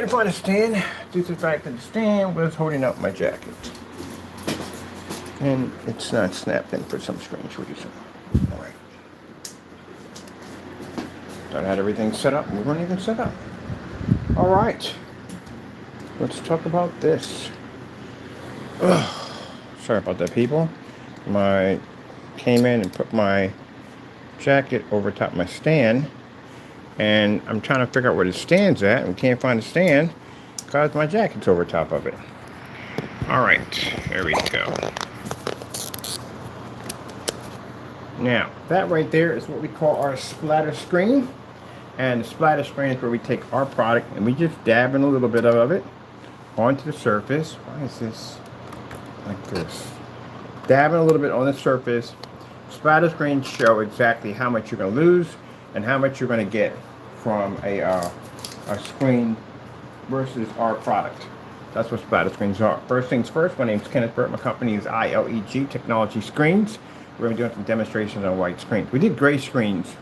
couldn't find a stand due to the fact that the stand was holding up my jacket. And it's not snapped in for some strange reason. Alright. Thought I had everything set up. We weren't even set up. Alright. Let's talk about this. Ugh. Sorry about that, people. Came in and put my jacket over top of my stand. And I'm trying to figure out where the stand's at. We can't find the stand because my jacket's over top of it. Alright. There we go. Now, that right there is what we call our splatter screen. And the splatter screen is where we take our product and we just dab in a little bit of it onto the surface. Why is this like this? Dabbing a little bit on the surface. Splatter screens show exactly how much you're going to lose and how much you're going to get from a screen versus our product. That's what splatter screens are. First things first, my name is Kenneth Burt. My company is Ileg Technology Screens. We're going to be doing some demonstrations on white screens. We did gray screens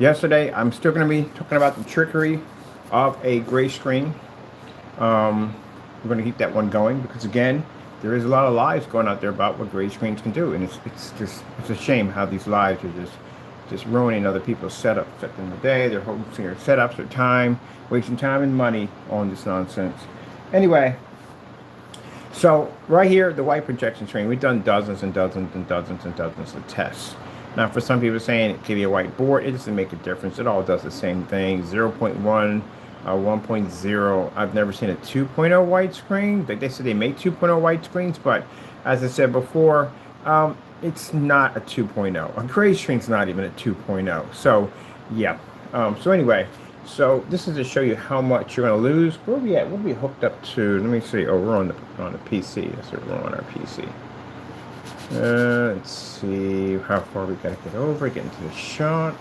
yesterday. I'm still going to be talking about the trickery of a gray screen. We're going to keep that one going because, again, there is a lot of lies going out there about what gray screens can do, and it's a shame how these lies are just ruining other people's setups at the end of the day. They're holding their setups, their time, wasting time and money on this nonsense. Anyway. So right here, the white projection screen, we've done dozens and dozens and dozens and dozens of tests. Now, for some people saying it could be a white board, it doesn't make a difference. It all does the same thing. 0.1, 1.0. I've never seen a 2.0 white screen. They said they make 2.0 white screens, but as I said before, it's not a 2.0. A gray screen's not even a 2.0. So, yeah. So anyway. So this is to show you how much you're going to lose. Where are we at? We'll be hooked up to, let me see. Oh, we're on the PC. That's what we're on our PC. Let's see how far we got to get over. Get into the shot.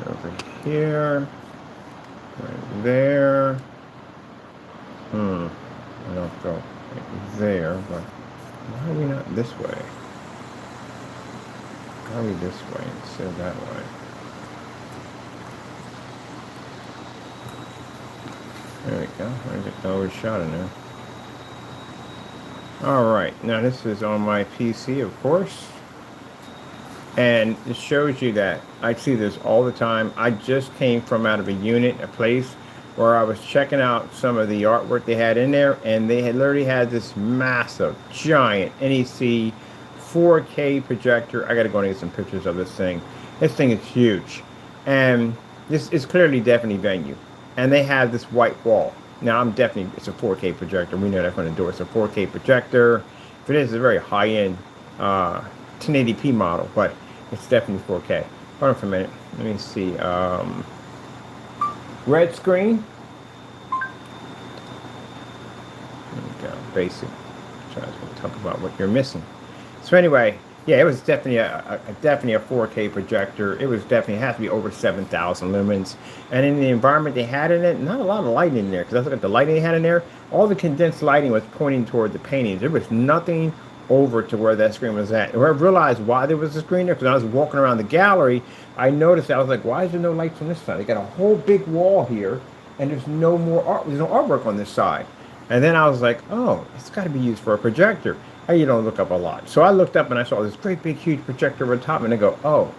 Over here. Right there. I don't go right there, but why are we not this way? Why are we this way instead of that way? There we go. I just overshot in there. Alright, now this is on my PC, of course. And it shows you that I see this all the time. I just came from out of a unit, a place where I was checking out some of the artwork they had in there, and they had literally had this massive, giant NEC 4K projector. I gotta go and get some pictures of this thing. This thing is huge. And this is clearly definitely venue. And they have this white wall. Now, it's a 4K projector. We know that from the door. It's a 4K projector. If it is, it's a very high-end 1080p model, but it's definitely 4K. Hold on for a minute. Let me see. Red screen. There we go. Basic. Trying to talk about what you're missing. So anyway, yeah, it was definitely a 4K projector. It has to be over 7,000 lumens. And in the environment they had in it, not a lot of lighting in there. Because I look at the lighting they had in there, all the condensed lighting was pointing toward the paintings. There was nothing over to where that screen was at. And I realized why there was a screen there, because I was walking around the gallery, I noticed that. I was like, why is there no lights on this side? They got a whole big wall here, and there's no more art. There's no artwork on this side. And then I was like, oh, it's got to be used for a projector. You don't look up a lot. So I looked up and I saw this great big huge projector over the top, and I go, oh,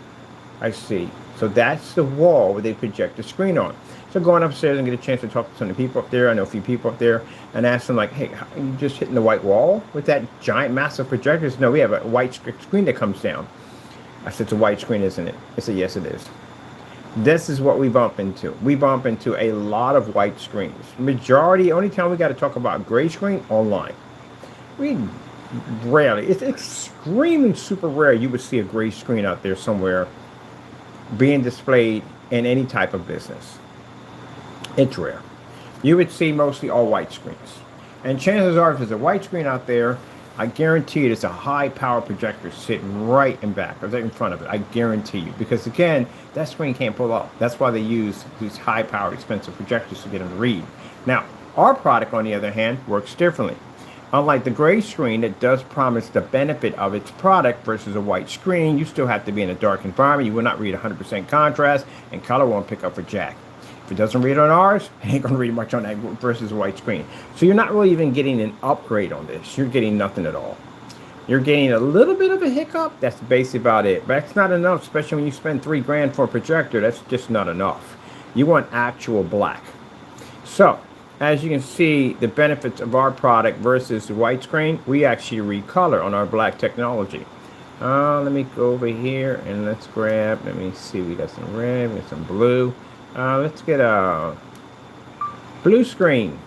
I see. So that's the wall where they project the screen on. So going upstairs and get a chance to talk to some of the people up there. I know a few people up there, and ask them like, hey, are you just hitting the white wall with that giant massive projector? No, we have a white screen that comes down. I said, it's a white screen, isn't it? They said, yes, it is. This is what we bump into. We bump into a lot of white screens. Only time we got to talk about gray screen, online. Rarely. It's extremely super rare you would see a gray screen out there somewhere being displayed in any type of business. It's rare. You would see mostly all white screens. And chances are, if there's a white screen out there, I guarantee you there's a high power projector sitting right in back, or right in front of it. I guarantee you. Because again, that screen can't pull off. That's why they use these high powered expensive projectors to get them to read. Now, our product, on the other hand, works differently. Unlike the gray screen that does promise the benefit of its product versus a white screen, you still have to be in a dark environment. You will not read 100% contrast, and color won't pick up for jack. If it doesn't read on ours, it ain't going to read much on that versus a white screen. So you're not really even getting an upgrade on this. You're getting nothing at all. You're getting a little bit of a hiccup. That's basically about it. But that's not enough, especially when you spend $3 grand for a projector. That's just not enough. You want actual black. So, as you can see, the benefits of our product versus the white screen, we actually recolor on our black technology. Let me go over here and let's grab, let me see, we got some red, we got some blue. Let's get a blue screen.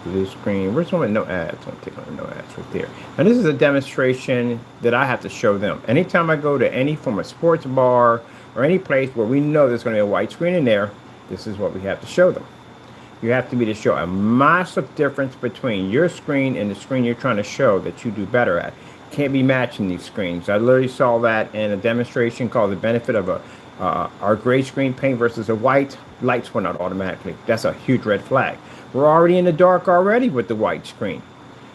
Blue screen. Where's one with no ads? I'll take on no ads right there. And this is a demonstration that I have to show them. Anytime I go to any form of sports bar or any place where we know there's going to be a white screen in there, this is what we have to show them. You have to be to show a massive difference between your screen and the screen you're trying to show that you do better at. Can't be matching these screens. I literally saw that in a demonstration called the benefit of our gray screen paint versus a white. Lights went out automatically. That's a huge red flag. We're already in the dark already with the white screen.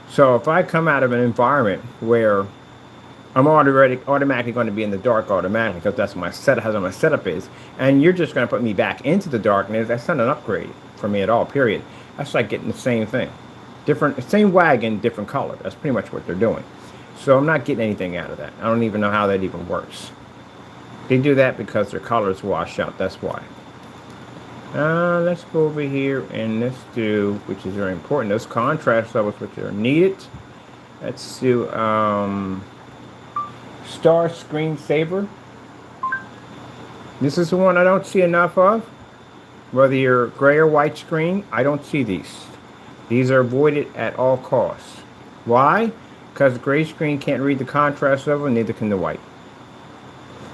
So if I come out of an environment where I'm automatically going to be in the dark automatically because that's my setup is, and you're just going to put me back into the darkness, that's not an upgrade for me at all, period. That's like getting the same thing. Same wagon, different color. That's pretty much what they're doing. So I'm not getting anything out of that. I don't even know how that even works. They do that because their colors wash out. That's why. Let's go over here and let's do, which is very important, those contrast levels which are needed. Let's do Star Screensaver. This is the one I don't see enough of. Whether you're gray or white screen, I don't see these. These are avoided at all costs. Why? Because gray screen can't read the contrast level, neither can the white.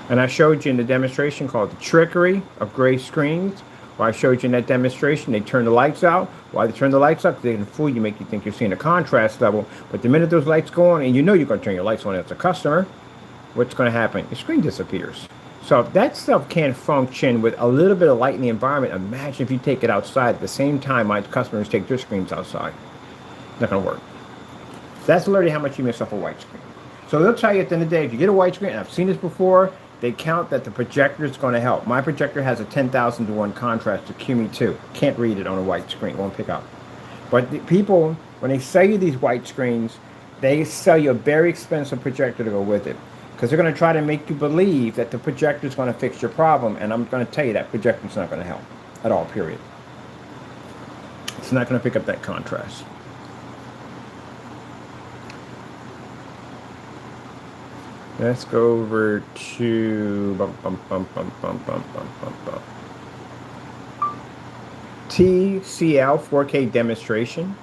And I showed you in the demonstration called the trickery of gray screens. Where I showed you in that demonstration, they turn the lights out. Why they turn the lights out? Because they can fool you, make you think you're seeing a contrast level. But the minute those lights go on, and you know you're going to turn your lights on as a customer, what's going to happen? Your screen disappears. So if that stuff can't function with a little bit of light in the environment, imagine if you take it outside at the same time my customers take their screens outside. It's not going to work. That's literally how much you miss off a white screen. So they'll tell you at the end of the day, if you get a white screen, and I've seen this before, they count that the projector is going to help. My projector has a 10,000 to 1 contrast to QUMI Q2. Can't read it on a white screen. Won't pick up. But the people, when they sell you these white screens, they sell you a very expensive projector to go with it. Because they're going to try to make you believe that the projector is going to fix your problem. And I'm going to tell you that projector is not going to help at all, period. It's not going to pick up that contrast. Let's go over to TCL 4K demonstration.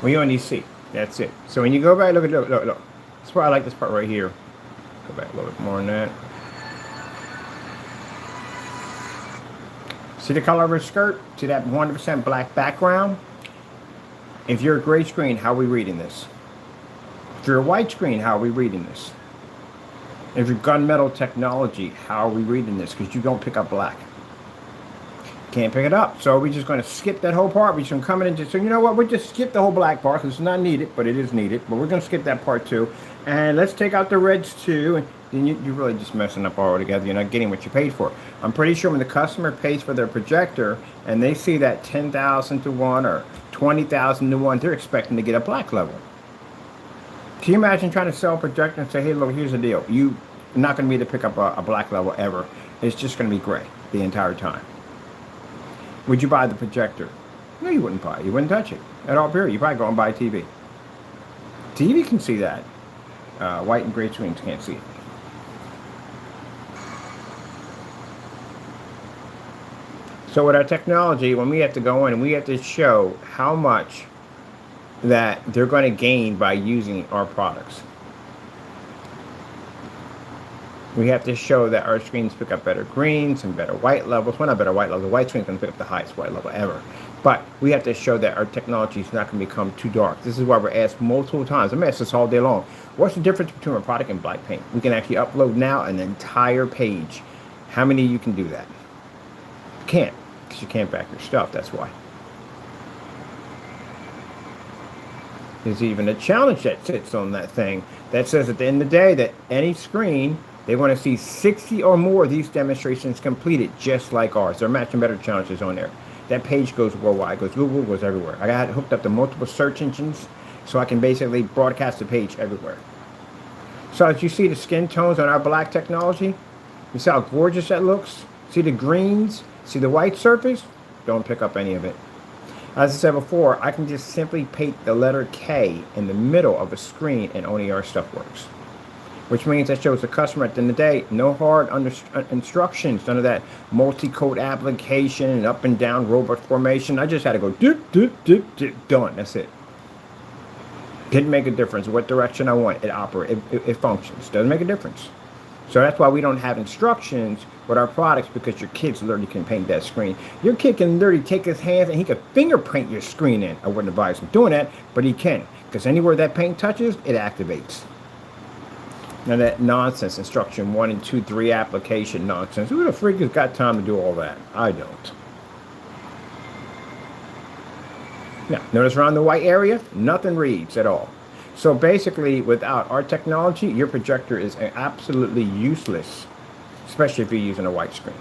We only see. That's it. So when you go back, look. That's why I like this part right here. Go back a little bit more on that. See the color of her skirt? See that 100% black background? If you're a gray screen, how are we reading this? If you're a white screen, how are we reading this? If you're gunmetal technology, how are we reading this? Because you don't pick up black. Can't pick it up. So we're just going to skip that whole part. We're just going to come in and just say, you know what? We'll just skip the whole black part because it's not needed, but it is needed. But we're going to skip that part too. And let's take out the reds too. And then you're really just messing up all together. You're not getting what you paid for. I'm pretty sure when the customer pays for their projector and they see that 10,000 to 1 or 20,000 to 1, they're expecting to get a black level. Can you imagine trying to sell a projector and say, hey, look, here's the deal. You're not going to be able to pick up a black level ever. It's just going to be gray the entire time. Would you buy the projector? No, you wouldn't buy it. You wouldn't touch it at all, period. You probably go and buy a TV. TV can see that. White and gray screens can't see it. So with our technology, when we have to go in and we have to show how much that they're going to gain by using our products. We have to show that our screens pick up better greens and better white levels. Well, not better white levels. The white screen can pick up the highest white level ever. But we have to show that our technology is not going to become too dark. This is why we're asked multiple times. I'm asked this all day long. What's the difference between a product and black paint? We can actually upload now an entire page. How many of you can do that? You can't, because you can't back your stuff. That's why. There's even a challenge that sits on that thing that says at the end of the day that any screen, they want to see 60 or more of these demonstrations completed just like ours. They're matching better challenges on there. That page goes worldwide, goes Google, goes everywhere. I got it hooked up to multiple search engines so I can basically broadcast the page everywhere. So as you see the skin tones on our black technology, you see how gorgeous that looks? See the greens? See the white surface? Don't pick up any of it. As I said before, I can just simply paint the letter K in the middle of a screen and only our stuff works. Which means that shows the customer at the end of the day, no hard instructions, none of that multi-code application and up and down robot formation. I just had to go doop, doop, doop, doop, done. That's it. Didn't make a difference what direction I want. It operates, it functions. Doesn't make a difference. So that's why we don't have instructions with our products, because your kids literally can paint that screen. Your kid can literally take his hands and he can fingerprint your screen in. I wouldn't advise him doing that, but he can, because anywhere that paint touches, it activates. Now that nonsense, instruction 1 and 2, 3 application nonsense. Who the freak has got time to do all that? I don't. Now, notice around the white area, nothing reads at all. So basically, without our technology, your projector is absolutely useless, especially if you're using a white screen.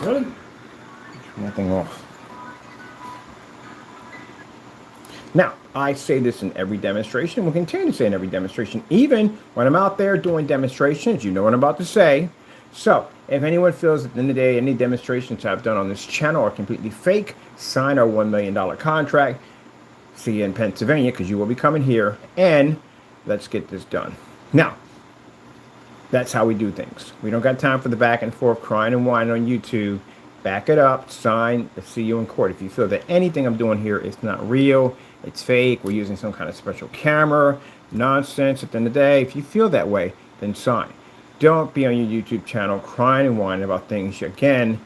Really? Nothing off. Now, I say this in every demonstration. We'll continue to say in every demonstration, even when I'm out there doing demonstrations. You know what I'm about to say. So, if anyone feels at the end of the day any demonstrations I've done on this channel are completely fake, sign our $1 million contract. See you in Pennsylvania, because you will be coming here, and let's get this done. Now, that's how we do things. We don't got time for the back and forth crying and whining on YouTube. Back it up, sign, let's see you in court. If you feel that anything I'm doing here is not real, it's fake, we're using some kind of special camera, nonsense, at the end of the day, if you feel that way, then sign. Don't be on your YouTube channel crying and whining about things, again,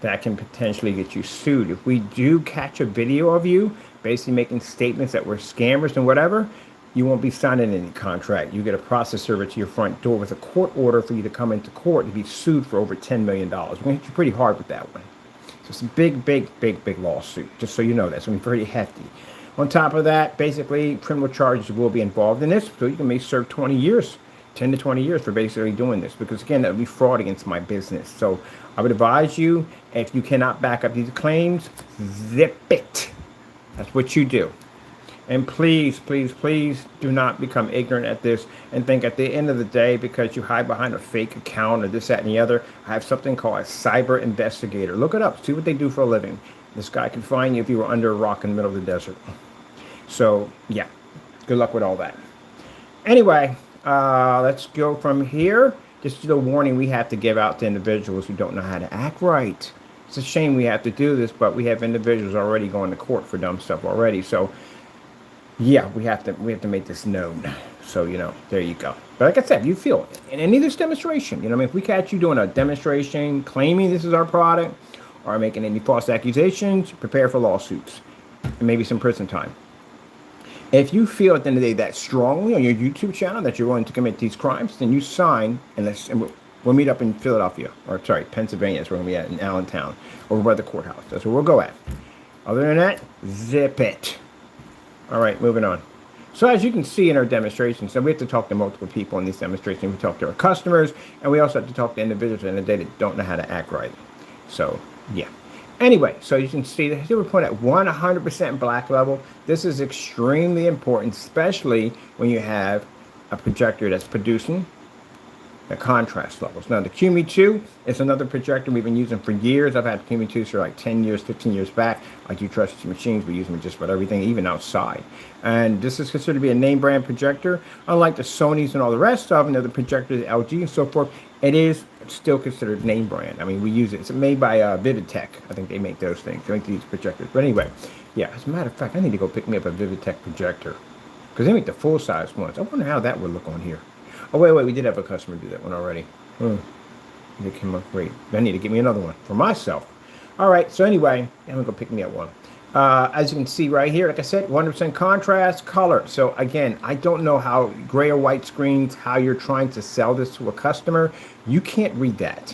that can potentially get you sued. If we do catch a video of you basically making statements that we're scammers and whatever, you won't be signing any contract. You get a process server to your front door with a court order for you to come into court and be sued for over $10 million. We're going to hit you pretty hard with that one. So it's a big, big, big, big lawsuit, just so you know. That's going to be pretty hefty. On top of that, basically, criminal charges will be involved in this, so you can maybe serve 20 years, 10 to 20 years for basically doing this, because, again, that would be fraud against my business. So I would advise you, if you cannot back up these claims, zip it. That's what you do. And please, please, please do not become ignorant at this and think at the end of the day, because you hide behind a fake account or this, that, and the other, I have something called a cyber investigator. Look it up. See what they do for a living. This guy can find you if you were under a rock in the middle of the desert. So, yeah, good luck with all that. Anyway, let's go from here. Just a warning we have to give out to individuals who don't know how to act right. It's a shame we have to do this, but we have individuals already going to court for dumb stuff already. So, yeah, we have to make this known. So, you know, there you go. But like I said, you feel it. In any of this demonstration, you know, I mean, if we catch you doing a demonstration, claiming this is our product, or making any false accusations, prepare for lawsuits and maybe some prison time. If you feel at the end of the day that strongly on your YouTube channel that you're willing to commit these crimes, then you sign, and we'll meet up in Philadelphia, or sorry, Pennsylvania. That's where we're going to be at, in Allentown, over by the courthouse. That's where we'll go at. Other than that, zip it. All right, moving on. So as you can see in our demonstrations, so we have to talk to multiple people in these demonstrations. We talk to our customers, and we also have to talk to individuals in the day that don't know how to act right. So, yeah. Anyway, so you can see that here we point at 100% black level. This is extremely important, especially when you have a projector that's producing the contrast levels. Now the QUMI Q2 is another projector we've been using for years. I've had QUMI Q2s for like 10 years, 15 years back. I do trust these machines. We use them just about everything, even outside. And this is considered to be a name brand projector. Unlike the Sonys and all the rest of them, the projectors, LG and so forth, it is still considered name brand. I mean, we use it. It's made by Vividtech. I think they make those things. They make these projectors. But anyway, yeah, as a matter of fact, I need to go pick me up a Vividtech projector because they make the full-size ones. I wonder how that would look on here. Oh, wait, we did have a customer do that one already. It came up great. I need to get me another one for myself. All right, so anyway, I'm going to go pick me up one. As you can see right here, like I said, 100% contrast, color. So again, I don't know how gray or white screens, how you're trying to sell this to a customer. You can't read that.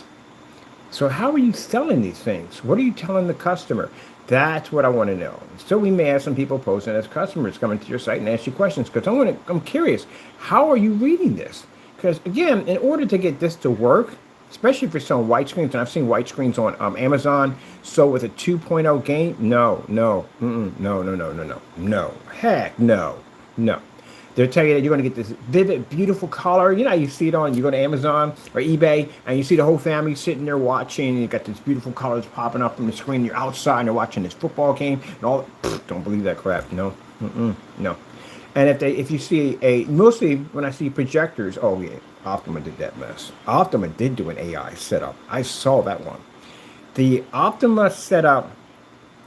So how are you selling these things? What are you telling the customer? That's what I want to know. So we may have some people posting as customers coming to your site and ask you questions because I'm curious. How are you reading this? Because again, in order to get this to work, especially if you're selling white screens, and I've seen white screens on Amazon, so with a 2.0 gain, no, heck no. They'll tell you that you're going to get this vivid, beautiful color. You know, you see it on, you go to Amazon or eBay, and you see the whole family sitting there watching, and you got this beautiful colors popping up from the screen. You're outside, and they're watching this football game, and all. Don't believe that crap. No. And if you see mostly when I see projectors, oh yeah, Optima did that mess. Optima did do an AI setup. I saw that one. The Optima setup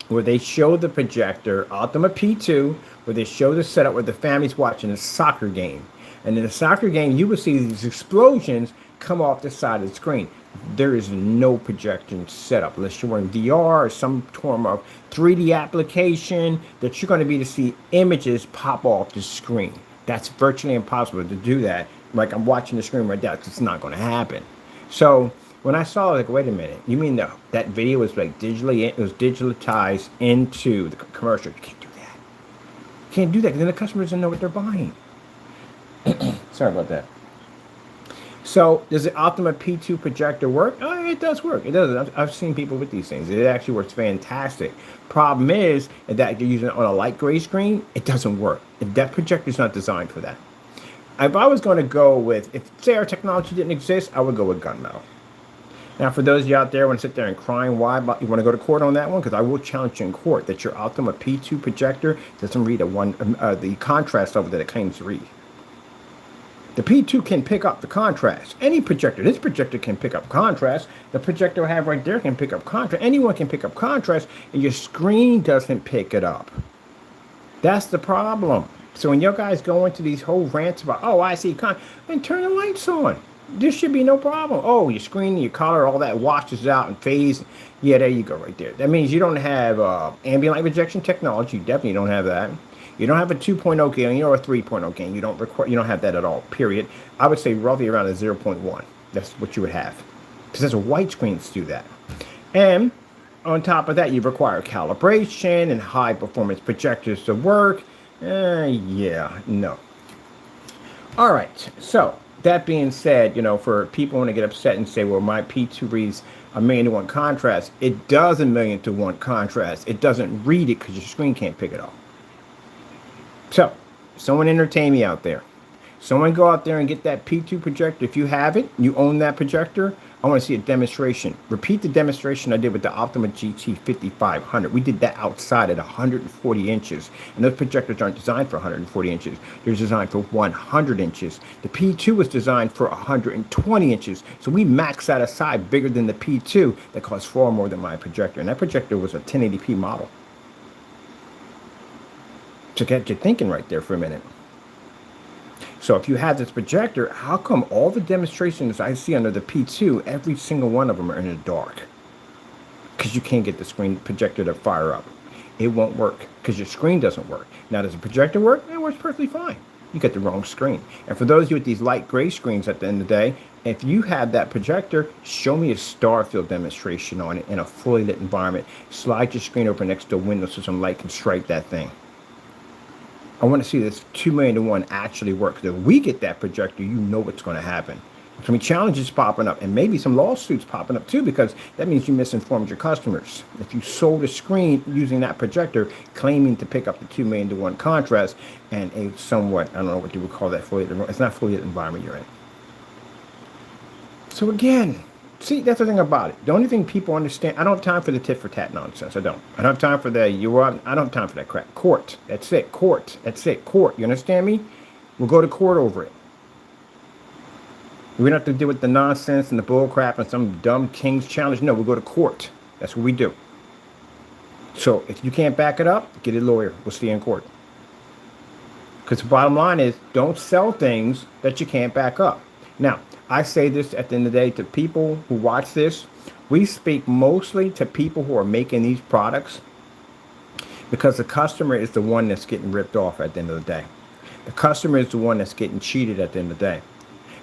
where they show the projector, Optima P2, where they show the setup where the family's watching a soccer game. And in the soccer game, you will see these explosions come off the side of the screen. There is no projection setup unless you're in VR or some form of 3D application that you're going to be to see images pop off the screen. That's virtually impossible to do that. Like I'm watching the screen right now, it's not going to happen. So when I saw it, like, wait a minute, you mean that video was like digitalized into the commercial? You can't do that. You can't do that because then the customers don't know what they're buying. Sorry about that. So does the Optima P2 projector work? Oh, it does work. It does. I've seen people with these things. It actually works fantastic. Problem is that you're using it on a light gray screen, it doesn't work. That projector is not designed for that. If I was going to go with, if say our technology didn't exist, I would go with gunmetal. Now, for those of you out there who want to sit there and crying, why you want to go to court on that one? Because I will challenge you in court that your Optima P2 projector doesn't read the contrast level that it claims to read. The P2 can pick up the contrast. Any projector, this projector can pick up contrast. The projector I have right there can pick up contrast. Anyone can pick up contrast, and your screen doesn't pick it up. That's the problem. So when you guys go into these whole rants about, oh, I see then turn the lights on. This should be no problem. Oh, your screen, your color, all that washes out and fades. Yeah, there you go right there. That means you don't have ambient light rejection technology. You definitely don't have that. You don't have a 2.0 gain or a 3.0 gain. You don't have that at all, period. I would say roughly around a 0.1. That's what you would have. Because there's a white screens do that. And on top of that, you require calibration and high performance projectors to work. Yeah, no. All right, so that being said, for people want to get upset and say, well, my P2 reads 1,000,000 to 1 contrast. It does 1,000,000 to 1 contrast. It doesn't read it because your screen can't pick it up. So, someone entertain me out there. Someone go out there and get that P2 projector. If you have it, you own that projector, I want to see a demonstration. Repeat the demonstration I did with the Optima GT 5500. We did that outside at 140 inches. And those projectors aren't designed for 140 inches. They're designed for 100 inches. The P2 was designed for 120 inches. So we maxed that aside bigger than the P2 that costs far more than my projector. And that projector was a 1080p model. To get you thinking right there for a minute. So if you have this projector, how come all the demonstrations I see under the P2, every single one of them are in the dark? Because you can't get the screen projector to fire up. It won't work because your screen doesn't work. Now, does the projector work? It works perfectly fine. You get the wrong screen. And for those of you with these light gray screens at the end of the day, if you have that projector, show me a star field demonstration on it in a fully lit environment. Slide your screen over next to a window so some light can strike that thing. I want to see this 2,000,000 to 1 actually work. Because if we get that projector, you know what's going to happen. So many challenges popping up, and maybe some lawsuits popping up too, because that means you misinformed your customers. If you sold a screen using that projector, claiming to pick up the 2,000,000 to 1 contrast and a somewhat, I don't know what you would call that, fully lit, it's not fully lit environment you're in. So again, see, that's the thing about it. The only thing people understand, I don't have time for the tit for tat nonsense. I don't. I don't have time for the I don't have time for that crap. Court. That's it. Court. That's it. Court. You understand me? We'll go to court over it. We don't have to deal with the nonsense and the bull crap and some dumb king's challenge. No, we'll go to court. That's what we do. So if you can't back it up, get a lawyer. We'll see you in court. Because the bottom line is, don't sell things that you can't back up. Now, I say this at the end of the day to people who watch this. We speak mostly to people who are making these products because the customer is the one that's getting ripped off at the end of the day. The customer is the one that's getting cheated at the end of the day.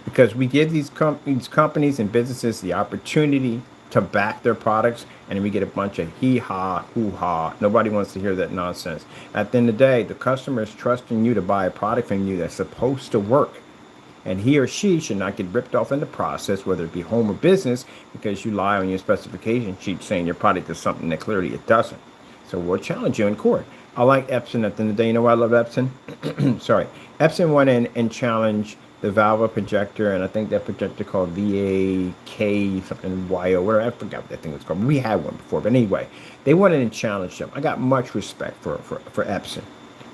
Because we give these companies and businesses the opportunity to back their products, and then we get a bunch of hee-haw, hoo-ha. Nobody wants to hear that nonsense. At the end of the day, the customer is trusting you to buy a product from you that's supposed to work. And he or she should not get ripped off in the process, whether it be home or business, because you lie on your specification sheet saying your product does something that clearly it doesn't. So we'll challenge you in court. I like Epson at the end of the day. You know why I love Epson? Sorry. Epson went in and challenged the Valve projector, and I think that projector called VAK something YO, whatever. I forgot what that thing was called. We had one before, but anyway, they went in and challenged them. I got much respect for Epson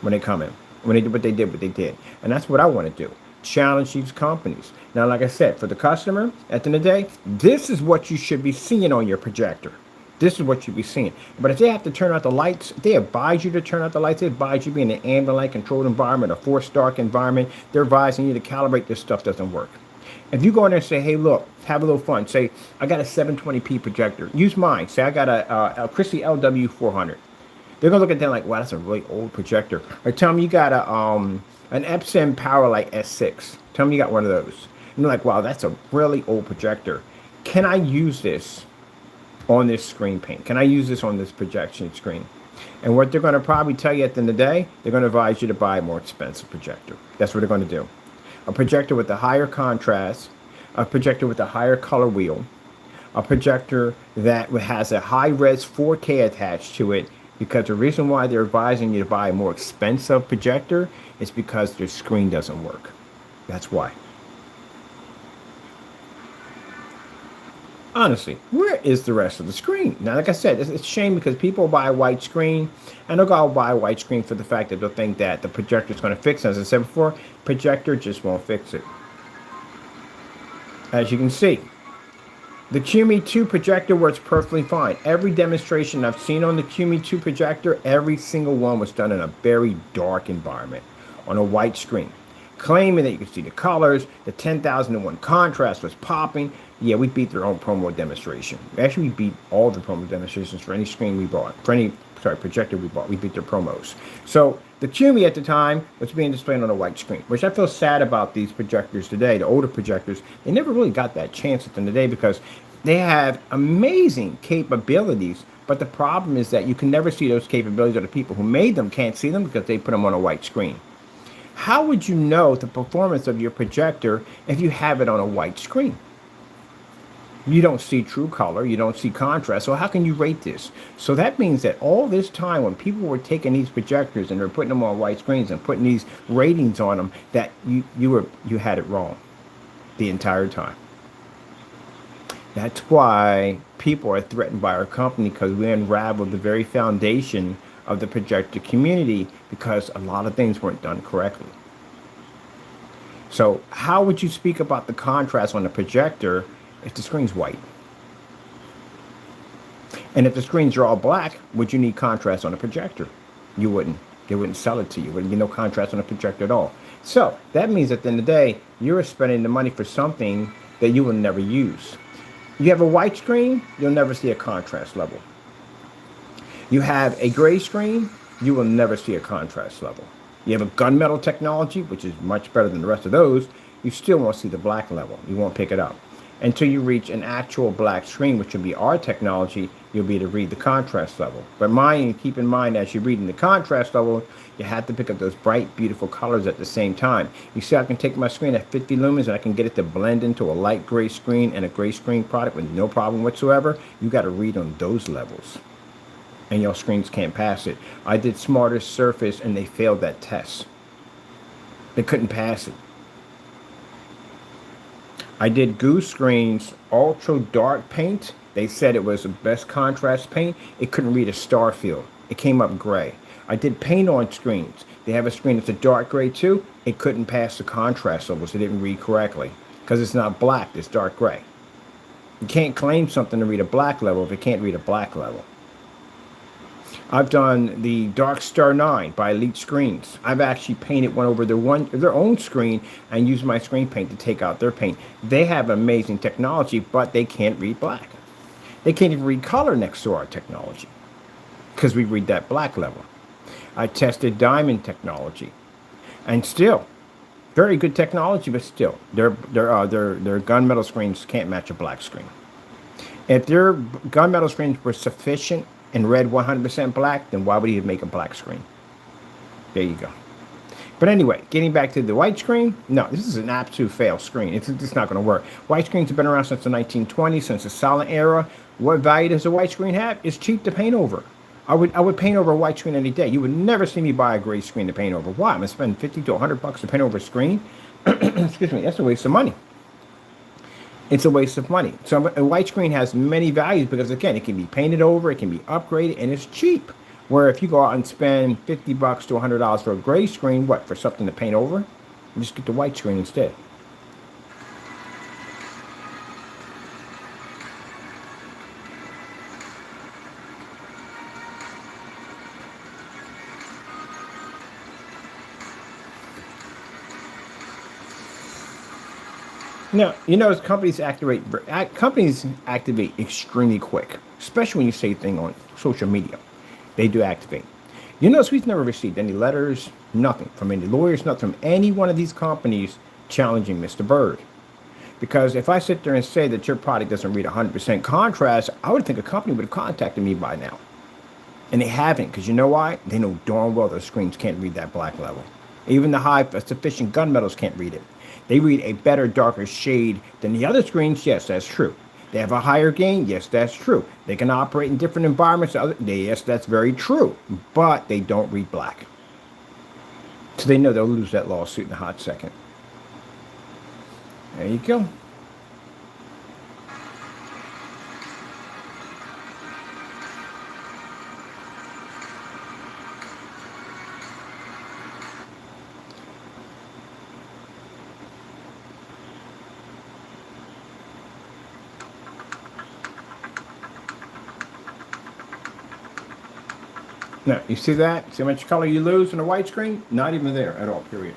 when they come in, when they did what they did, and that's what I want to do. Challenge these companies. Now, like I said, for the customer, at the end of the day, this is what you should be seeing on your projector. This is what you'd be seeing. But if they have to turn out the lights, if they advise you to turn out the lights, they advise you to be in an ambient light controlled environment, a forced dark environment, they're advising you to calibrate this stuff doesn't work. If you go in there and say, hey, look, have a little fun. Say, I got a 720p projector. Use mine. Say, I got a Christie LW400. They're going to look at that like, wow, that's a really old projector. Or tell them you got an Epson Powerlight S6. Tell them you got one of those. And they're like, wow, that's a really old projector. Can I use this on this screen paint? Can I use this on this projection screen? And what they're going to probably tell you at the end of the day, they're going to advise you to buy a more expensive projector. That's what they're going to do. A projector with a higher contrast, a projector with a higher color wheel, a projector that has a high-res 4K attached to it, because the reason why they're advising you to buy a more expensive projector is because their screen doesn't work. That's why. Honestly, where is the rest of the screen? Now, like I said, it's a shame because people buy a white screen, and they'll go buy a white screen for the fact that they'll think that the projector is going to fix it. As I said before, projector just won't fix it. As you can see, the QUMI Q2 projector works perfectly fine. Every demonstration I've seen on the QUMI Q2 projector, every single one was done in a very dark environment on a white screen, claiming that you could see the colors, the 10,001 contrast was popping. Yeah, we beat their own promo demonstration. Actually, we beat all the promo demonstrations for any screen we bought, for any, projector we bought. We beat their promos. So the QUMI at the time was being displayed on a white screen, which I feel sad about these projectors today, the older projectors. They never really got that chance at the end of the day because they have amazing capabilities, but the problem is that you can never see those capabilities, or the people who made them can't see them because they put them on a white screen. How would you know the performance of your projector if you have it on a white screen? You don't see true color, you don't see contrast, so how can you rate this? So that means that all this time when people were taking these projectors and they're putting them on white screens and putting these ratings on them, that you had it wrong the entire time. That's why people are threatened by our company, because we unraveled the very foundation of the projector community because a lot of things weren't done correctly. So how would you speak about the contrast on the projector if the screen's white? And if the screens are all black, would you need contrast on a projector? You wouldn't. They wouldn't sell it to you. Wouldn't be no contrast on a projector at all. So that means at the end of the day, you're spending the money for something that you will never use. You have a white screen, you'll never see a contrast level. You have a gray screen, you will never see a contrast level. You have a gunmetal technology, which is much better than the rest of those, you still won't see the black level. You won't pick it up. Until you reach an actual black screen, which will be our technology, you'll be able to read the contrast level. But keep in mind, as you're reading the contrast level, you have to pick up those bright, beautiful colors at the same time. You see, I can take my screen at 50 lumens and I can get it to blend into a light gray screen and a gray screen product with no problem whatsoever. You got to read on those levels, and your screens can't pass it. I did Smarter Surface and they failed that test. They couldn't pass it. I did Goose Screen's ultra dark paint. They said it was the best contrast paint. It couldn't read a star field. It came up gray. I did paint on screens. They have a screen that's a dark gray too. It couldn't pass the contrast levels. It didn't read correctly because it's not black, it's dark gray. You can't claim something to read a black level if it can't read a black level. I've done the Dark Star 9 by Elite Screens. I've actually painted one over their own screen and used my screen paint to take out their paint. They have amazing technology, but they can't read black. They can't even read color next to our technology because we read that black level. I tested Diamond technology, and still, very good technology, but still, their gunmetal screens can't match a black screen. If their gunmetal screens were sufficient and read 100% black, then why would he make a black screen? There you go. But anyway, getting back to the white screen, no, this is an absolute fail screen. It's not going to work. White screens have been around since the 1920s, since the silent era. What value does a white screen have? It's cheap to paint over. I would paint over a white screen any day. You would never see me buy a gray screen to paint over. Why? I'm going to spend 50 to 100 bucks to paint over a screen? Excuse me, that's a waste of money. It's a waste of money. So a white screen has many values because, again, it can be painted over, it can be upgraded, and it's cheap. Where if you go out and spend 50 bucks to $100 for a gray screen, what, for something to paint over? You just get the white screen instead. Now, you notice companies activate extremely quick, especially when you say things on social media. They do activate. You notice we've never received any letters, nothing from any lawyers, nothing from any one of these companies challenging Mr. Bird. Because if I sit there and say that your product doesn't read 100% contrast, I would think a company would have contacted me by now. And they haven't, because you know why? They know darn well their screens can't read that black level. Even the high sufficient gunmetals can't read it. They read a better, darker shade than the other screens. Yes, that's true. They have a higher gain. Yes, that's true. They can operate in different environments. Yes, that's very true. But they don't read black. So they know they'll lose that lawsuit in a hot second. There you go. Now, you see that? See how much color you lose in a white screen? Not even there at all, period.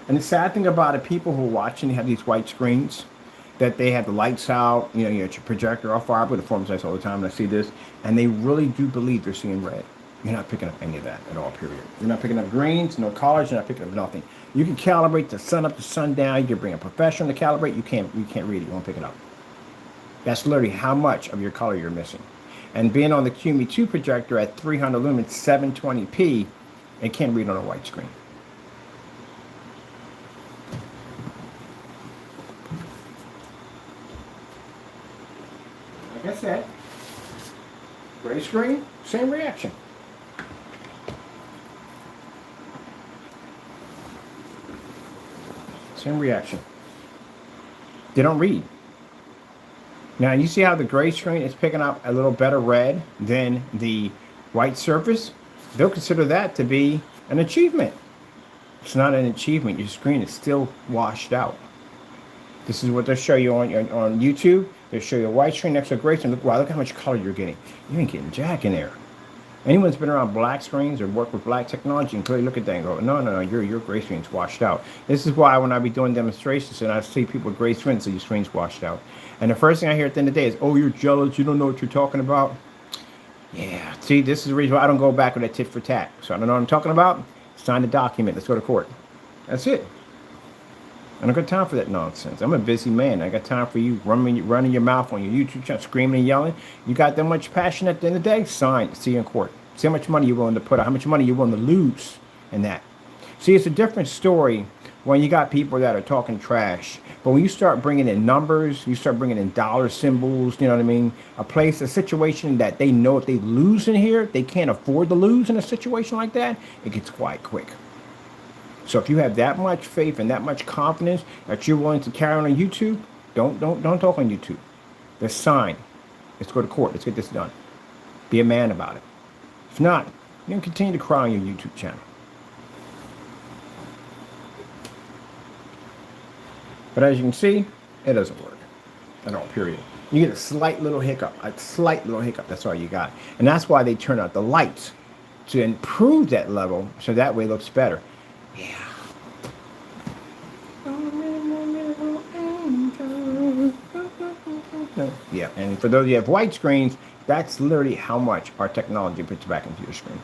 And the sad thing about it, people who are watching have these white screens, that they have the lights out, you got your projector off fire, with the form size all the time, and I see this, and they really do believe they're seeing red. You're not picking up any of that at all, period. You're not picking up greens, no colors, you're not picking up nothing. You can calibrate the sun up to sundown, you can bring a professional to calibrate, you can't read it, you won't pick it up. That's literally how much of your color you're missing. And being on the QUMI Q2 projector at 300 lumens, 720p, it can't read on a white screen. Like I said, gray screen, same reaction. Same reaction. They don't read. Now, you see how the gray screen is picking up a little better red than the white surface? They'll consider that to be an achievement. It's not an achievement. Your screen is still washed out. This is what they'll show you on YouTube. They'll show you a white screen next to a gray screen. Look, wow, look how much color you're getting. You ain't getting jack in there. Anyone that's been around black screens or worked with black technology can clearly look at that and go, no, your gray screen's washed out. This is why when I be doing demonstrations and I see people with gray screens, so your screen's washed out. And the first thing I hear at the end of the day is, oh, you're jealous, you don't know what you're talking about. Yeah, see, this is the reason why I don't go back with that tit for tat. So I don't know what I'm talking about. Sign the document, let's go to court. That's it. I don't got time for that nonsense. I'm a busy man. I got time for you running your mouth on your YouTube channel, screaming and yelling. You got that much passion at the end of the day? Sign. See you in court. See how much money you're willing to put out, how much money you're willing to lose in that. See, it's a different story when you got people that are talking trash. But when you start bringing in numbers, you start bringing in dollar symbols, you know what I mean? A situation that they know if they lose in here, they can't afford to lose in a situation like that, it gets quite quick. So if you have that much faith and that much confidence that you're willing to carry on YouTube, Don't talk on YouTube. There's sign. Let's go to court. Let's get this done. Be a man about it. If not, you're going to continue to cry on your YouTube channel. But as you can see, it doesn't work at all, period. You get a slight little hiccup. That's all you got. And that's why they turn out the lights, to improve that level, so that way it looks better. Yeah. Yeah, and for those of you who have white screens, that's literally how much our technology puts back into your screen.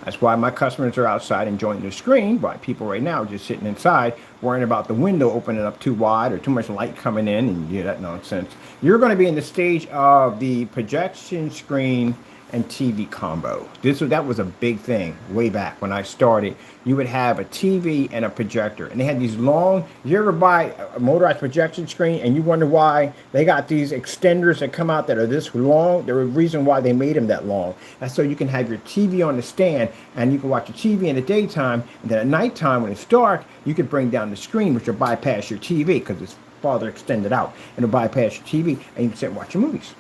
That's why my customers are outside enjoying their screen, while people right now are just sitting inside worrying about the window opening up too wide or too much light coming in, and yeah, that nonsense. You're going to be in the stage of the projection screen and TV combo. That was a big thing way back when I started. You would have a TV and a projector, and they had these long. You ever buy a motorized projection screen and you wonder why they got these extenders that come out that are this long? There was a reason why they made them that long. That's so you can have your TV on the stand and you can watch your TV in the daytime, and then at nighttime when it's dark, you could bring down the screen, which will bypass your TV because it's farther extended out, and it'll bypass your TV, and you can sit and watch your movies.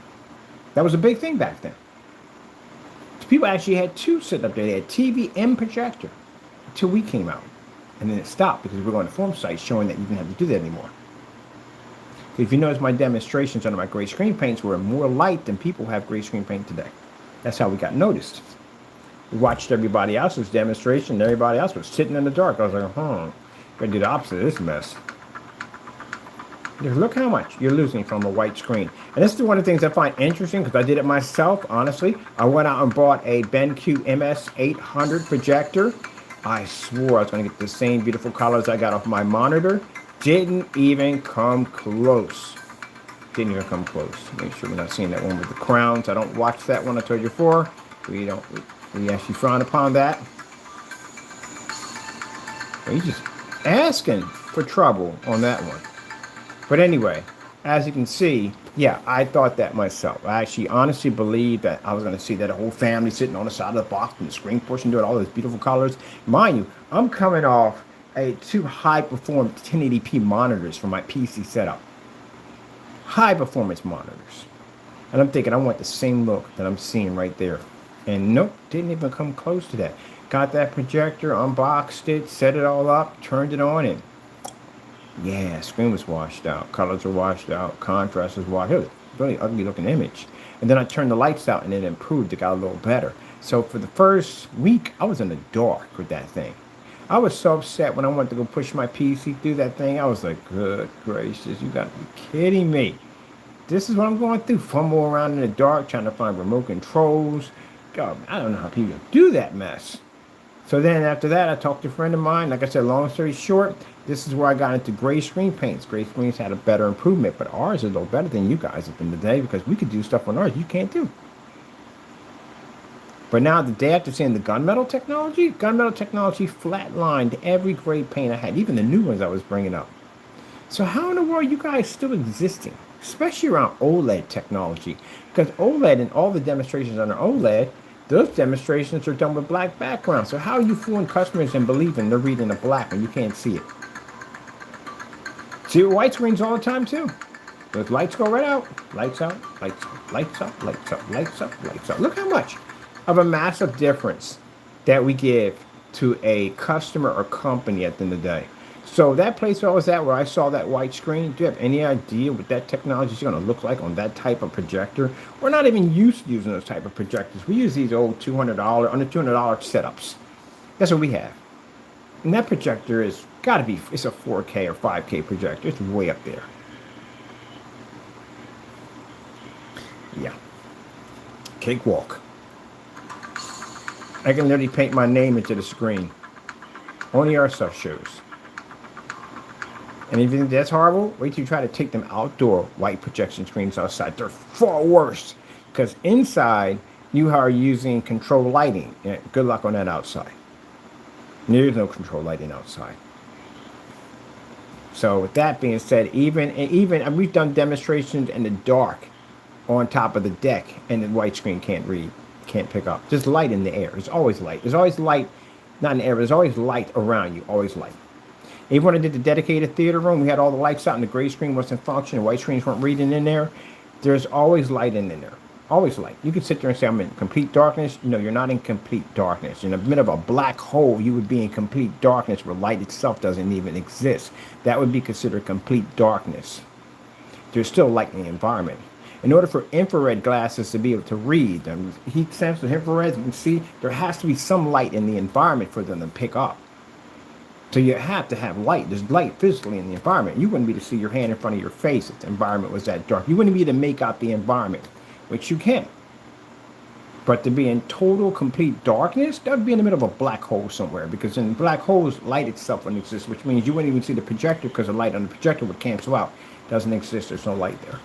That was a big thing back then. People actually had two set up there. They had TV and projector until we came out. And then it stopped because we're going to form sites showing that you didn't have to do that anymore. So if you notice, my demonstrations under my gray screen paints were more light than people have gray screen paint today. That's how we got noticed. We watched everybody else's demonstration, and everybody else was sitting in the dark. I was like, gotta do the opposite of this mess. Because look how much you're losing from a white screen. And this is one of the things I find interesting, because I did it myself, honestly. I went out and bought a BenQ MS800 projector. I swore I was going to get the same beautiful colors I got off my monitor. Didn't even come close. Didn't even come close. Make sure we're not seeing that one with the crowns. I don't watch that one I told you before. We actually frown upon that. He's just asking for trouble on that one. But anyway, as you can see, yeah, I thought that myself. I actually honestly believed that I was going to see that whole family sitting on the side of the box and the screen portion doing all those beautiful colors. Mind you, I'm coming off two high-performance 1080p monitors for my PC setup. High-performance monitors. And I'm thinking I want the same look that I'm seeing right there. And nope, didn't even come close to that. Got that projector, unboxed it, set it all up, turned it on, and yeah, screen was washed out, colors were washed out, contrast was washed out. It was a really ugly looking image. And then I turned the lights out and it improved, it got a little better. So for the first week, I was in the dark with that thing. I was so upset when I went to go push my PC through that thing. I was like, good gracious, you gotta be kidding me. This is what I'm going through, fumble around in the dark, trying to find remote controls. God, I don't know how people do that mess. So then after that, I talked to a friend of mine. Like I said, long story short, this is where I got into gray screen paints. Gray screens had a better improvement, but ours is a little better than you guys at the end of the day, because we could do stuff on ours you can't do. But now, the day after seeing the gunmetal technology flatlined every gray paint I had, even the new ones I was bringing up. So how in the world are you guys still existing, especially around OLED technology? Because OLED and all the demonstrations under OLED, those demonstrations are done with black backgrounds. So how are you fooling customers and believing they're reading the black when you can't see it? See white screens all the time too. Those lights go right out. Lights out, lights out, lights out, lights out, lights out, lights out. Look how much of a massive difference that we give to a customer or company at the end of the day. So that place I was at where I saw that white screen, do you have any idea what that technology is going to look like on that type of projector? We're not even used to using those type of projectors. We use these old $200, under $200 setups. That's what we have. And that projector is got to be, it's a 4K or 5K projector. It's way up there. Yeah. Cakewalk. I can literally paint my name into the screen. Only our stuff shows. And if you think that's horrible, wait till you try to take them outdoor white projection screens outside. They're far worse. Because inside, you are using control lighting. Yeah, good luck on that outside. There's no control lighting outside. So with that being said, even we've done demonstrations in the dark on top of the deck, and the white screen can't read, can't pick up. Just light in the air. There's always light. There's always light, not in the air, there's always light around you, always light. Even when I did the dedicated theater room, we had all the lights out and the gray screen wasn't functioning, white screens weren't reading in there. There's always light in there. Always light. You could sit there and say, I'm in complete darkness. No, you're not in complete darkness. In the middle of a black hole, you would be in complete darkness where light itself doesn't even exist. That would be considered complete darkness. There's still light in the environment. In order for infrared glasses to be able to read, heat sensors, infrared, you can see there has to be some light in the environment for them to pick up. So you have to have light. There's light physically in the environment. You wouldn't be able to see your hand in front of your face if the environment was that dark. You wouldn't be able to make out the environment, which you can. But to be in total, complete darkness, that would be in the middle of a black hole somewhere. Because in black holes, light itself wouldn't exist, which means you wouldn't even see the projector because the light on the projector would cancel out. It doesn't exist. There's no light there.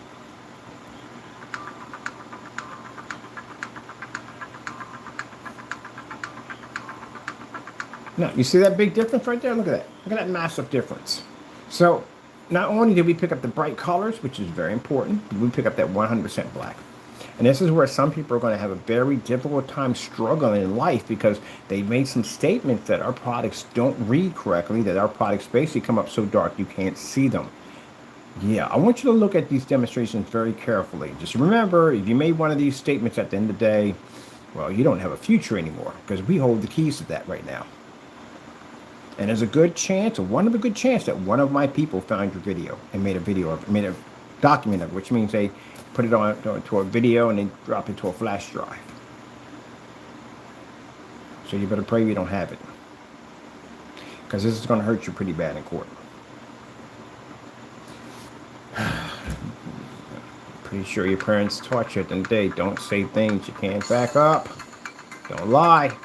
Now, you see that big difference right there? Look at that. Look at that massive difference. So, not only did we pick up the bright colors, which is very important, but we pick up that 100% black. And this is where some people are going to have a very difficult time struggling in life because they made some statements that our products don't read correctly, that our products basically come up so dark you can't see them. Yeah, I want you to look at these demonstrations very carefully. Just remember, if you made one of these statements at the end of the day, well, you don't have a future anymore because we hold the keys to that right now. And there's a good chance, or one of a good chance, that one of my people found your video and made a video of it, made a document of it, which means they put it on to a video and then drop it to a flash drive. So you better pray we don't have it, because this is going to hurt you pretty bad in court. Pretty sure your parents taught you at the end of the day, don't say things you can't back up. Don't lie.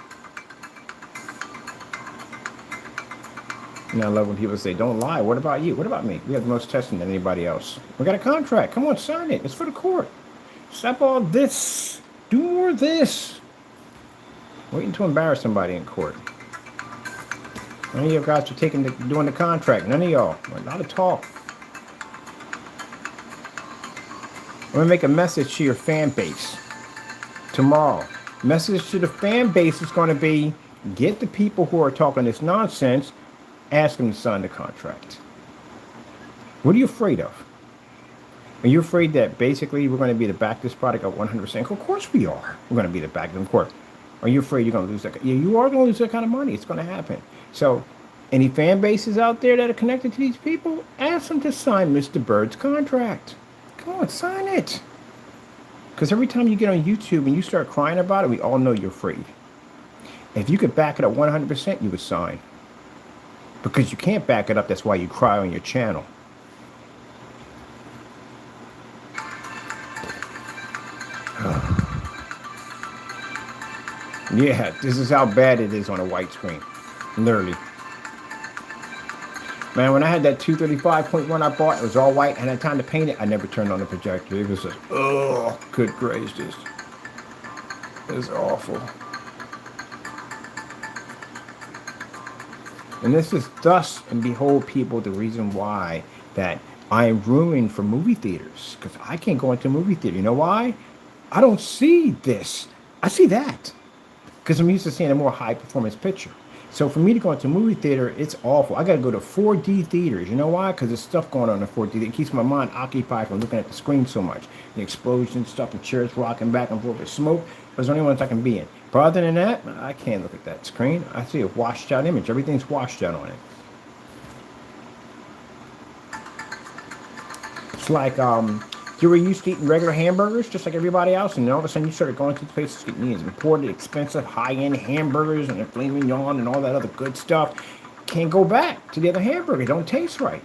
And I love when people say, don't lie. What about you? What about me? We have the most testing than anybody else. We got a contract. Come on, sign it. It's for the court. Stop all this. Do more of this. Waiting to embarrass somebody in court. None of you guys are doing the contract. None of y'all. A lot of talk. I'm going to make a message to your fan base tomorrow. Message to the fan base is going to be, get the people who are talking this nonsense, ask them to sign the contract. What are you afraid of? Are you afraid that basically we're going to be the back of this product at 100%? Of course we are. We're going to be the back of the court. Are you afraid you're going to lose that? Yeah, you are going to lose that kind of money. It's going to happen. So any fan bases out there that are connected to these people, ask them to sign Mr. Bird's contract. Come on, sign it. Because every time you get on YouTube and you start crying about it, we all know you're afraid. If you could back it up 100%, you would sign. Because you can't back it up, that's why you cry on your channel. Yeah, this is how bad it is on a white screen. Literally. Man, when I had that 235.1 I bought, it was all white, and I had time to paint it, I never turned on the projector. It was just, oh, good gracious. It was awful. And this is thus and behold, people, the reason why that I am ruined for movie theaters. Because I can't go into a movie theater. You know why? I don't see this. I see that. Because I'm used to seeing a more high performance picture. So for me to go into a movie theater, it's awful. I got to go to 4D theaters. You know why? Because there's stuff going on in 4D. It keeps my mind occupied from looking at the screen so much. The explosions, stuff, and chairs rocking back and forth with smoke. Those are the only ones I can be in. But other than that, I can't look at that screen. I see a washed out image. Everything's washed out on it. It's like you were used to eating regular hamburgers just like everybody else, and then all of a sudden you started going to places getting these imported, expensive, high-end hamburgers and the filet mignon and all that other good stuff. Can't go back to the other hamburger. It don't taste right.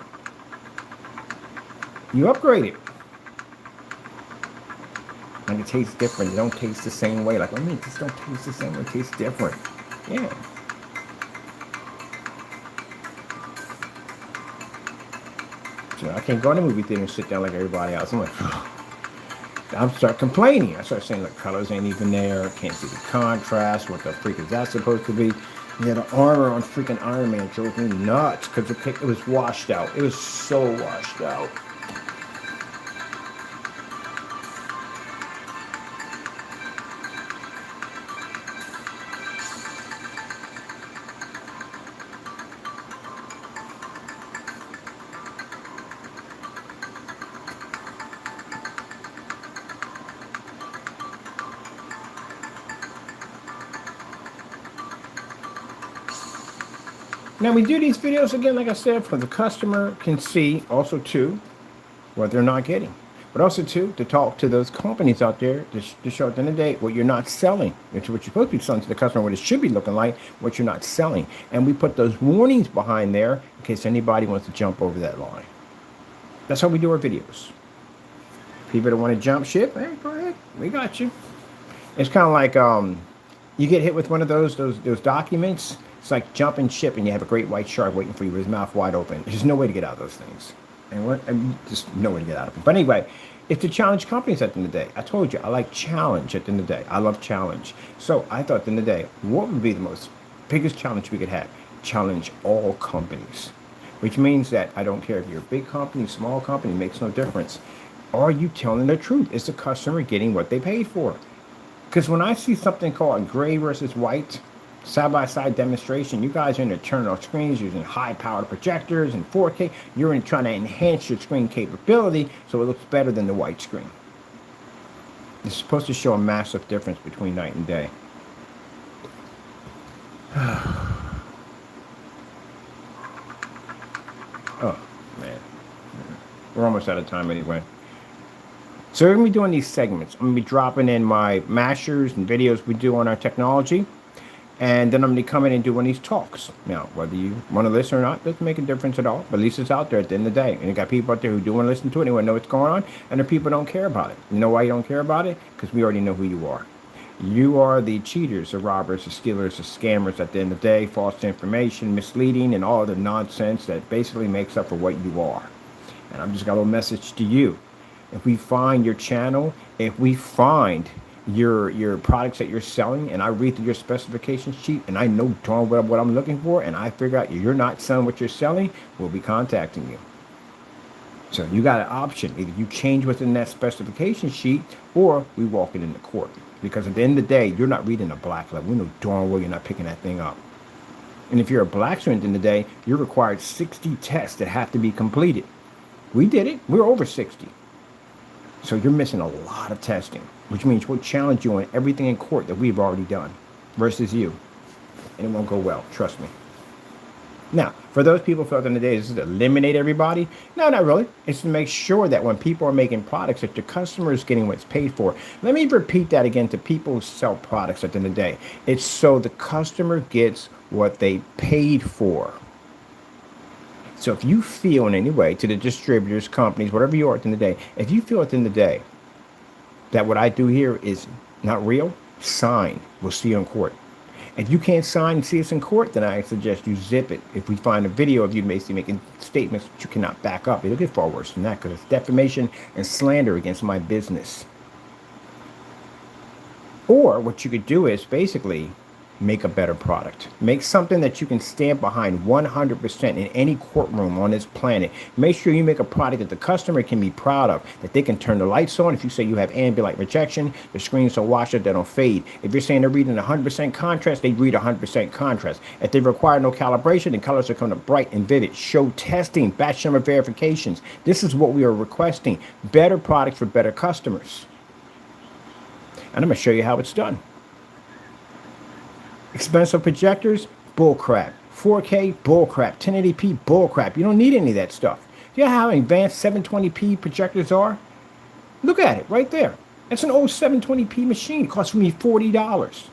You upgrade it. And it tastes different. It don't taste the same way. Like, I mean, it just don't taste the same way. It tastes different. Yeah. So I can't go in the movie theater and sit down like everybody else. I'm like, I start complaining. I start saying, the colors ain't even there. I can't see the contrast. What the freak is that supposed to be? Yeah, the armor on freaking Iron Man drove me nuts because it was washed out. It was so washed out. Now we do these videos again, like I said, for the customer can see also too what they're not getting, but also too to talk to those companies out there to show at the end of the day what you're not selling, which what you're supposed to be selling to the customer, what it should be looking like, what you're not selling, and we put those warnings behind there in case anybody wants to jump over that line. That's how we do our videos. People that want to jump ship, hey, go ahead, we got you. It's kind of like you get hit with one of those documents. It's like jumping ship, and you have a great white shark waiting for you with his mouth wide open. There's no way to get out of those things. And just no way to get out of them. But anyway, it's to challenge companies at the end of the day. I told you, I like challenge at the end of the day. I love challenge. So I thought at the end of the day, what would be the biggest challenge we could have? Challenge all companies. Which means that I don't care if you're a big company, small company, makes no difference. Are you telling the truth? Is the customer getting what they paid for? Because when I see something called gray versus white, side-by-side demonstration, you guys are in there turning off screens using high-powered projectors and 4K. You're in trying to enhance your screen capability so it looks better than the white screen. It's supposed to show a massive difference between night and day. Oh, man. We're almost out of time anyway. So we're going to be doing these segments. I'm going to be dropping in my masters and videos we do on our technology. And then I'm going to come in and do one of these talks. Now, whether you want to listen or not, doesn't make a difference at all. But at least it's out there at the end of the day. And you got people out there who do want to listen to it. They want to know what's going on. And there are people who don't care about it. You know why you don't care about it? Because we already know who you are. You are the cheaters, the robbers, the stealers, the scammers at the end of the day, false information, misleading, and all the nonsense that basically makes up for what you are. And I've just got a little message to you. If we find your channel, if we find your products that you're selling, and I read through your specification sheet, and I know darn well what I'm looking for, and I figure out you're not selling what you're selling, we'll be contacting you. So you got an option. Either you change within that specification sheet, or we walk it into court. Because at the end of the day, you're not reading a black level. We know darn well you're not picking that thing up. And if you're a black student in the day, you're required 60 tests that have to be completed. We did it. We're over 60. So you're missing a lot of testing, which means we'll challenge you on everything in court that we've already done versus you. And it won't go well. Trust me. Now, for those people who felt in the day, this is to eliminate everybody. No, not really. It's to make sure that when people are making products, that your customer is getting what's paid for. Let me repeat that again to people who sell products at the end of the day. It's so the customer gets what they paid for. So if you feel in any way to the distributors, companies, whatever you are at the end of the day, if you feel at the end of the day that what I do here is not real, sign. We'll see you in court. If you can't sign and see us in court, then I suggest you zip it. If we find a video of you basically making statements that you cannot back up, it'll get far worse than that because it's defamation and slander against my business. Or what you could do is basically make a better product. Make something that you can stand behind 100% in any courtroom on this planet. Make sure you make a product that the customer can be proud of, that they can turn the lights on. If you say you have ambient rejection, the screens are washed out, they don't fade. If you're saying they're reading 100% contrast, they read 100% contrast. If they require no calibration, the colors are coming up bright and vivid. Show testing, batch number verifications. This is what we are requesting. Better products for better customers. And I'm going to show you how it's done. Expensive projectors, bullcrap. 4K, bullcrap. 1080p, bullcrap. You don't need any of that stuff. You know how advanced 720p projectors are? Look at it right there. That's an old 720p machine. It costs me $40.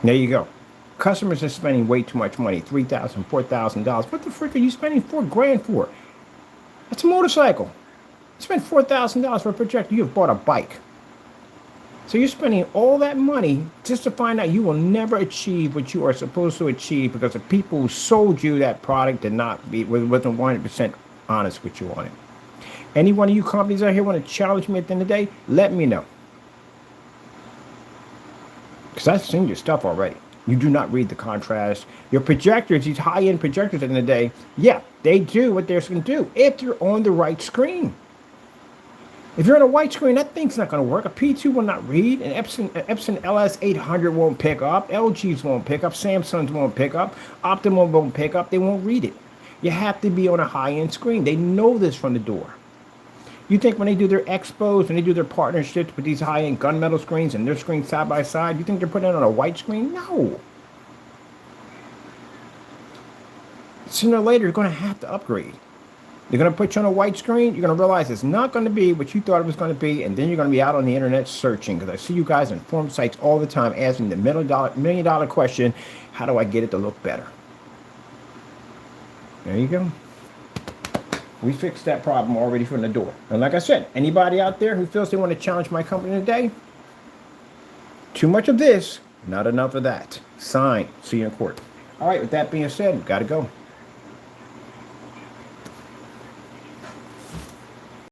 There you go. Customers are spending way too much money. $3,000, $4,000. What the frick are you spending $4,000 for? That's a motorcycle. You spend $4,000 for a projector. You have bought a bike. So you're spending all that money just to find out you will never achieve what you are supposed to achieve because the people who sold you that product wasn't 100% honest with you on it. Any one of you companies out here want to challenge me at the end of the day, let me know. Because I've seen your stuff already. You do not read the contrast. Your projectors, these high-end projectors at the end of the day, yeah, they do what they're going to do if you're on the right screen. If you're on a white screen, that thing's not going to work. A P2 will not read. An Epson LS800 won't pick up. LGs won't pick up. Samsungs won't pick up. Optimum won't pick up. They won't read it. You have to be on a high-end screen. They know this from the door. You think when they do their expos and they do their partnerships with these high-end gunmetal screens and their screens side by side, you think they're putting it on a white screen? No. sooner or later, you're going to have to upgrade. They're going to put you on a white screen. You're going to realize it's not going to be what you thought it was going to be. And then you're going to be out on the internet searching. Because I see you guys on forum sites all the time asking the million dollar question, how do I get it to look better? There you go. We fixed that problem already from the door. And like I said, anybody out there who feels they want to challenge my company today, too much of this, not enough of that. Sign. See you in court. All right, with that being said, got to go.